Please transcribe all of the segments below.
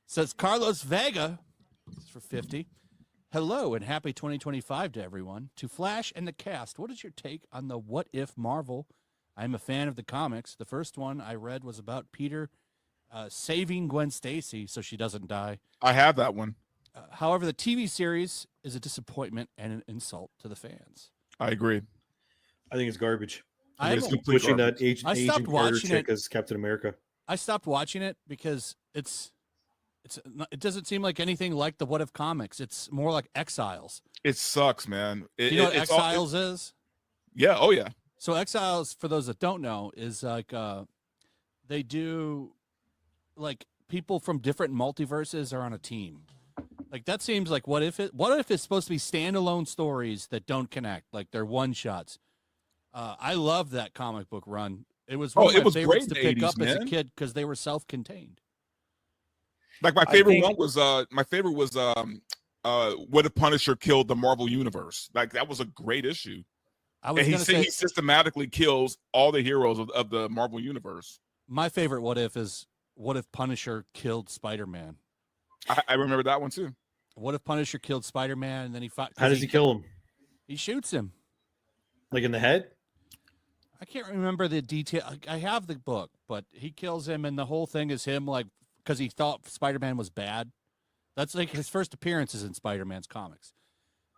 Says Carlos Vega for 50. Hello and happy 2025 to everyone. To Flash and the cast, what is your take on the What If Marvel? I'm a fan of the comics. The first one I read was about Peter saving Gwen Stacy so she doesn't die. I have that one. However, the TV series is a disappointment and an insult to the fans. I agree. I think it's garbage. I mean, it's pushing that Agent Carter chick as Captain America. I stopped watching it because it doesn't seem like anything like the What If comics. It's more like Exiles. It sucks, man. You know what Exiles is? Yeah. Oh, yeah. So Exiles, for those that don't know, is like they do like people from different multiverses are on a team. Like that seems like what if it's supposed to be standalone stories that don't connect, like they're one shots. I love that comic book run. It was one of my favorites to pick up as a kid because they were self-contained. Like my favorite was What If Punisher Killed the Marvel Universe. Like that was a great issue. He systematically kills all the heroes of the Marvel Universe. My favorite What If is What If Punisher Killed Spider-Man. I remember that one too. What if Punisher killed Spider-Man and then he fought? How does he kill him? He shoots him. Like in the head? I can't remember the detail. I have the book, but he kills him, and the whole thing is him like because he thought Spider-Man was bad. That's like his first appearances in Spider-Man's comics.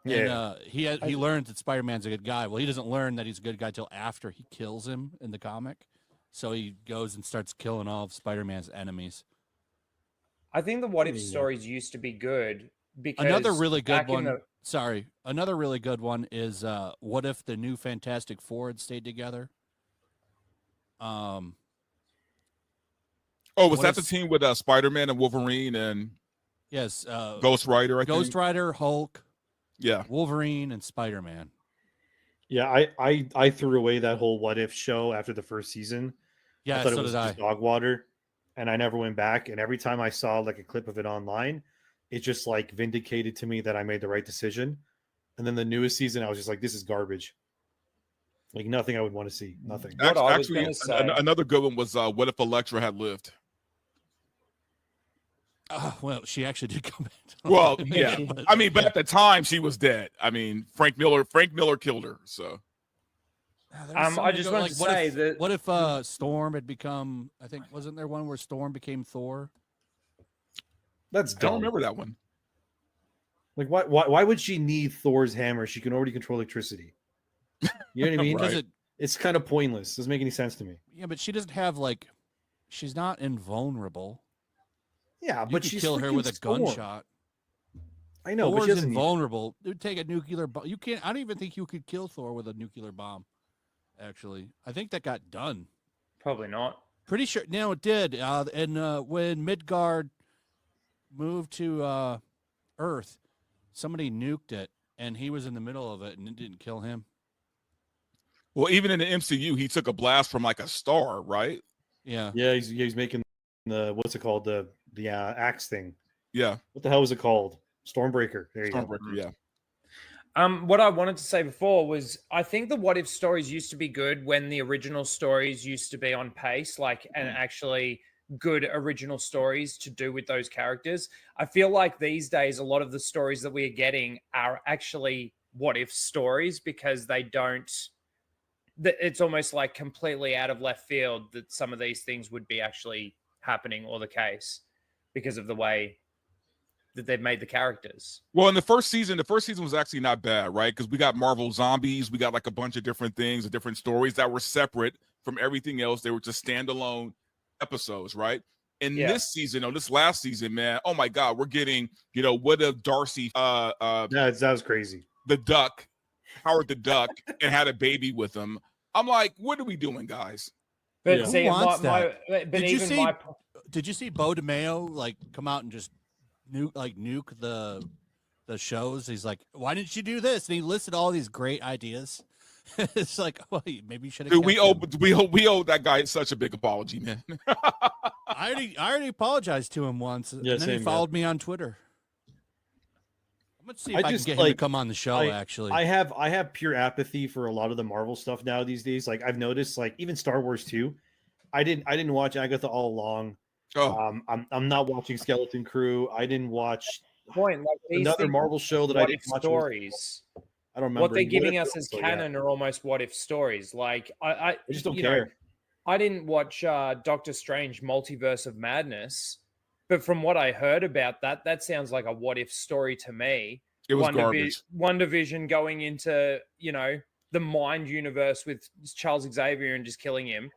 Yeah. And he learns that Spider-Man's a good guy. Well, he doesn't learn that he's a good guy till after he kills him in the comic. So he goes and starts killing all of Spider-Man's enemies. I think the What If stories used to be good because another really good one. Another really good one is what if the new Fantastic Four had stayed together? Was that the team with Spider-Man and Wolverine and yes, Ghost Rider? Ghost Rider, Hulk, yeah, Wolverine, and Spider-Man. Yeah, I threw away that whole What If show after the first season. Yeah, I thought it was just dog water. And I never went back. And every time I saw like a clip of it online, it just like vindicated to me that I made the right decision. And then the newest season, I was just like, this is garbage. Like nothing I would want to see. Nothing. Actually, another good one was What If Elektra had lived? Well, she actually did come back. Well, yeah. I mean, but at the time she was dead. I mean, Frank Miller killed her. So I just want to say that what if Storm had become? I think wasn't there one where Storm became Thor? That's dumb. I don't remember that one. Like, why would she need Thor's hammer? She can already control electricity. You know what I mean? Right. It's kind of pointless. Doesn't make any sense to me. Yeah, but she doesn't have like, she's not invulnerable. Yeah, but you could kill her with a gunshot. I know, Thor's but she doesn't invulnerable. It would take a nuclear bomb. You can't. I don't even think you could kill Thor with a nuclear bomb. Actually, I think that got done. Probably not. Pretty sure. No, it did. And when Midgard moved to Earth, somebody nuked it, and he was in the middle of it, and it didn't kill him. Well, even in the MCU, he took a blast from like a star, right? Yeah. Yeah, he's making the what's it called, the axe thing. Yeah. What the hell was it called? Stormbreaker. There you go. Yeah. What I wanted to say before was I think the What If stories used to be good when the original stories used to be on pace, like, and actually good original stories to do with those characters. I feel like these days, a lot of the stories that we are getting are actually What If stories because they don't, it's almost like completely out of left field that some of these things would be actually happening or the case because of the way that they've made the characters. Well, in the first season was actually not bad, right? Because we got Marvel Zombies, we got like a bunch of different things and different stories that were separate from everything else. They were just standalone episodes, right? And this season, this last season, man, oh my God, we're getting, what if Darcy that was crazy. The Duck, Howard the Duck, and had a baby with him. I'm like, what are we doing, guys? But see, who wants that? But did you see Bo DeMeo like come out and just nuke the shows? He's like, why didn't you do this? And he listed all these great ideas. It's like, well, maybe you should have. We owe that guy such a big apology, man. I already apologized to him once, and then he followed me on Twitter. Let's see if I can get him to come on the show. Actually, I have pure apathy for a lot of the Marvel stuff now these days. Like I've noticed, like even Star Wars 2, I didn't watch Agatha all along. Oh, I'm not watching Skeleton Crew. I didn't watch Point like these another things Marvel show that I what didn't if watch. stories. I don't remember. What they're What giving if us as also, yeah. canon are almost what if stories. Like I just don't you care. know, I didn't watch Doctor Strange Multiverse of Madness, but from what I heard about that, that sounds like a what if story to me. it was garbage. One Division going into, you know, the mind universe with Charles Xavier and just killing him.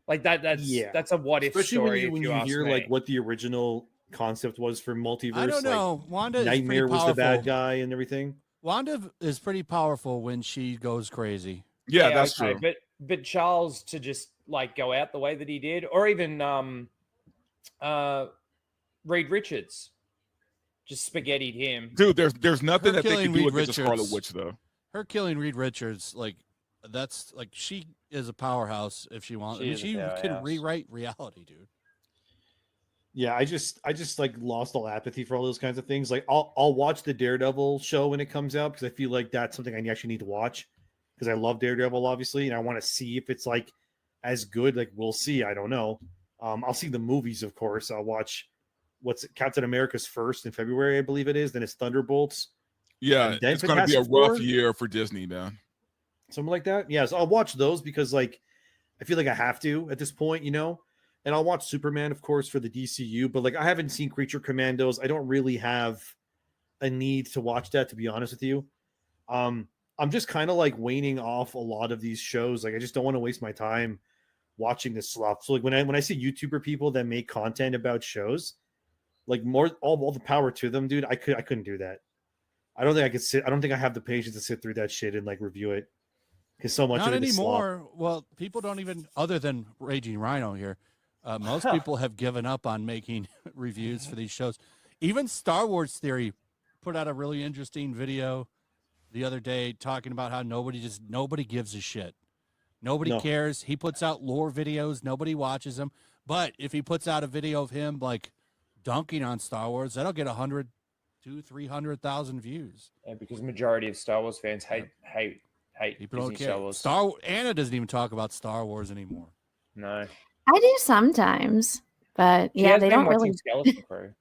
Like that's a what if Especially story. when if you ask hear me. like what the original concept was for multiverse. I don't know. Like, Wanda is Nightmare pretty was the powerful. bad guy and everything. Wanda is pretty powerful when she goes crazy. Yeah, that's true. But Charles to just like go out the way that he did, or even Reed Richards just spaghettied him. Dude, there's nothing Her that they killing can do Reed against the Scarlet Richards. Witch, though. Her killing Reed Richards, like that's like she is a powerhouse if she wants. She can rewrite reality, dude. Yeah, I just like lost all apathy for all those kinds of things. Like I'll watch the Daredevil show when it comes out because I feel like that's something I actually need to watch because I love Daredevil obviously and I want to see if it's like as good. Like we'll see. I don't know. I'll see the movies, of course. I'll watch Captain America's first in February, I believe it is. Then it's Thunderbolts. Yeah, and then it's going to be a Fantastic rough Four? year for Disney, man. Something like that. Yeah, so I'll watch those because like I feel like I have to at this point, you know. And I'll watch Superman, of course, for the DCU, but like I haven't seen Creature Commandos. I don't really have a need to watch that, to be honest with you. I'm just kind of like waning off a lot of these shows. Like I just don't want to waste my time watching this stuff. So like when I see YouTuber people that make content about shows, like more all the power to them, dude. I couldn't do that. I don't think I could sit. I don't think I have the patience to sit through that shit and like review it because so much Not of it is slop. anymore. Well, people don't even, other than Raging Rhino here, most people have given up on making reviews for these shows. Even Star Wars Theory put out a really interesting video the other day talking about how nobody gives a shit. Nobody cares. He puts out lore videos. Nobody watches them. But if he puts out a video of him like dunking on Star Wars, that'll get 100, 200, 300,000 views. Yeah, because majority of Star Wars fans hate People don't Disney care. Star Wars. Anna doesn't even talk about Star Wars anymore. No. I do sometimes, but She yeah, has they been don't watching really. Skeleton Crew.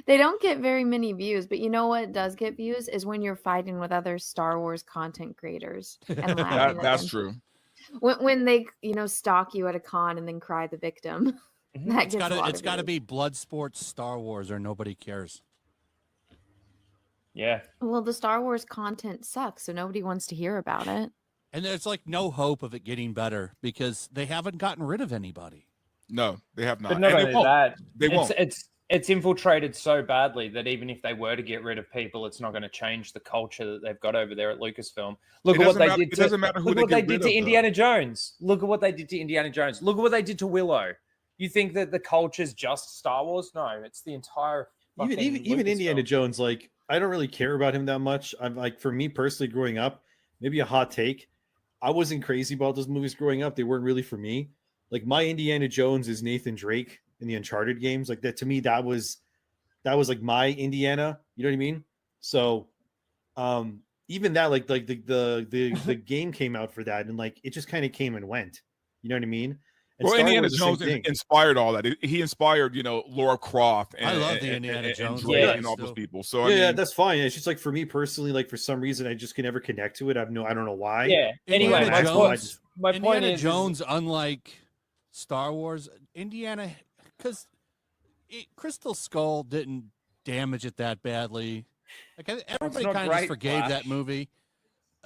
They don't get very many views, but you know what does get views is when you're fighting with other Star Wars content creators and laughing at That's them. true. When they stalk you at a con and then cry the victim. That gets It's got to be Bloodsport Star Wars or nobody cares. Yeah. Well, the Star Wars content sucks, so nobody wants to hear about it. And there's like no hope of it getting better because they haven't gotten rid of anybody. No, they have not. But not And only they won't. that, They won't. it's infiltrated so badly that even if they were to get rid of people, it's not going to change the culture that they've got over there at Lucasfilm. Look at what they did. It doesn't matter who Look they what they get did rid to of, though. Indiana Jones. Look at what they did to Indiana Jones. Look at what they did to Willow. You think that the culture's just Star Wars? No, it's the entire. Even Indiana Jones, like I don't really care about him that much. I'm like, for me personally, growing up, maybe a hot take. I wasn't crazy about those movies growing up. They weren't really for me. Like my Indiana Jones is Nathan Drake in the Uncharted games. Like that to me, that was like my Indiana. You know what I mean? So, even that, like the game came out for that, and like it just kind of came and went. You know what I mean? And Well, Star Indiana Wars, the same Jones thing. inspired all that. He inspired, Laura Croft. And, I love the and- Indiana and Jones Drake movies and all still. those people. So Yeah, I mean, that's fine. It's just like for me personally, like for some reason, I just can never connect to it. I don't know why. Yeah. Anyway, Indiana Jones, my point Indiana is Jones, unlike Star Wars, Indiana, because Crystal Skull didn't damage it that badly. Like everybody not kind of just great, forgave Flash. that movie.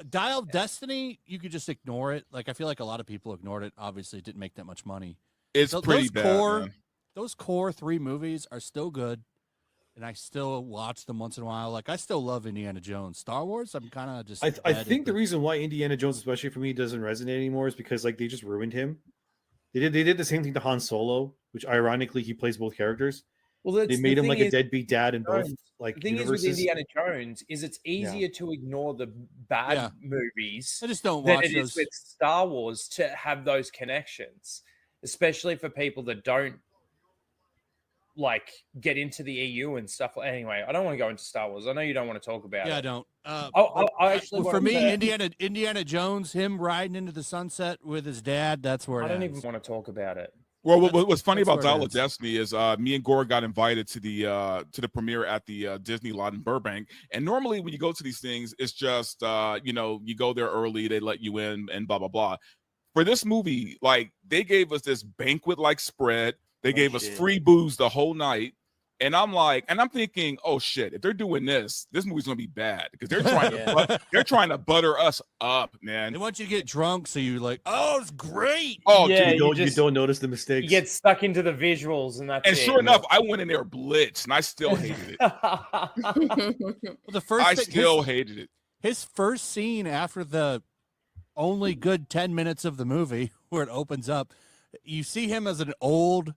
Dial of Destiny, you could just ignore it. Like I feel like a lot of people ignored it. Obviously, it didn't make that much money. it's pretty bad. Man. Those core 3 movies are still good, and I still watch them once in a while. Like I still love Indiana Jones. Star Wars, I'm kind of just. I think the reason why Indiana Jones, especially for me, doesn't resonate anymore is because like they just ruined him. They did the same thing to Han Solo, which ironically he plays both characters. well, They made him like a deadbeat dad in both like The thing universes. is with Indiana Jones is it's easier to ignore the bad movies I just don't than watch it those. is with Star Wars to have those connections, especially for people that don't like get into the EU and stuff. Anyway, I don't want to go into Star Wars. I know you don't want to talk about I it. don't. I actually Well, for want me, to- Indiana Jones, him riding into the sunset with his dad. That's where I it don't ends. even want to talk about it. Well, what's funny that's about where it Dial of ends. Destiny is me and Gore got invited to the premiere at the Disney lot in Burbank. And normally when you go to these things, it's just you go there early, they let you in, and blah blah blah. For this movie, like they gave us this banquet like spread. They gave us free booze the whole night. And I'm thinking, oh shit, if they're doing this movie's gonna be bad because they're trying to butter us up, man. They want you to get drunk, so you're like, "Oh, it's great." Oh, Yeah, dude. You don't notice the mistakes. You get stuck into the visuals, and that's And it. sure enough, I went in there blitzed, and I still hated it. Well, the first I thing, still hated it. his first scene after the only good 10 minutes of the movie where it opens up, you see him as an old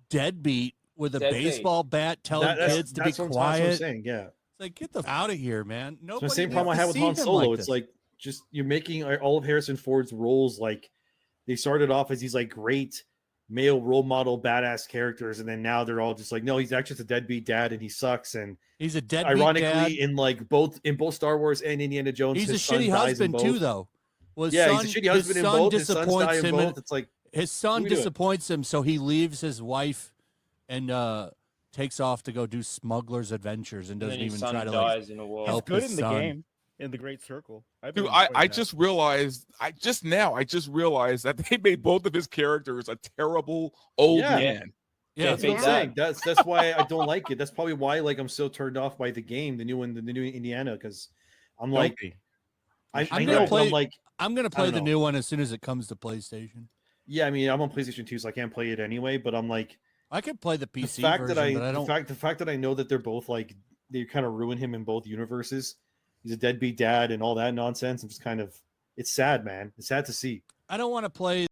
deadbeat with a baseball bat telling kids to be That's what I'm quiet. saying. Yeah. It's like, get the out of here, man. It's Nobody the same needs problem I to had with see Han him Solo. like It's this. like just you're making all of Harrison Ford's roles like they started off as these like great male role model badass characters, and then now they're all just like, no, he's actually just a deadbeat dad and he sucks. And he's a deadbeat ironically, dad. in both Star Wars and Indiana Jones, He's a his son shitty dies in husband too, both. though. Well, his Yeah, son, he's a shitty husband his in son both. His sons die disappoints in him. both. It's like His son what are we doing? disappoints him, so he leaves his wife and takes off to go do smuggler's adventures and doesn't even try to like in a war. help Good his in the son. game, in the Great Circle. Dude, I just realized I just realized that they made both of his characters a terrible old man. Yeah, That's what I'm saying. That's why I don't like it. That's probably why like I'm so turned off by the game, the new one, the new Indiana, because I'm like, I I'm know, gonna but play. I'm like, I'm gonna I play don't the know. new one as soon as it comes to PlayStation. yeah, I mean, I'm on PlayStation 2, so I can't play it anyway. But I'm like, I could play the the PC fact version, that but I don't. the fact that I know that they're both like they kind of ruin him in both universes. He's a deadbeat dad and all that nonsense. I'm just kind of, it's sad, man. It's sad to see. I don't want to play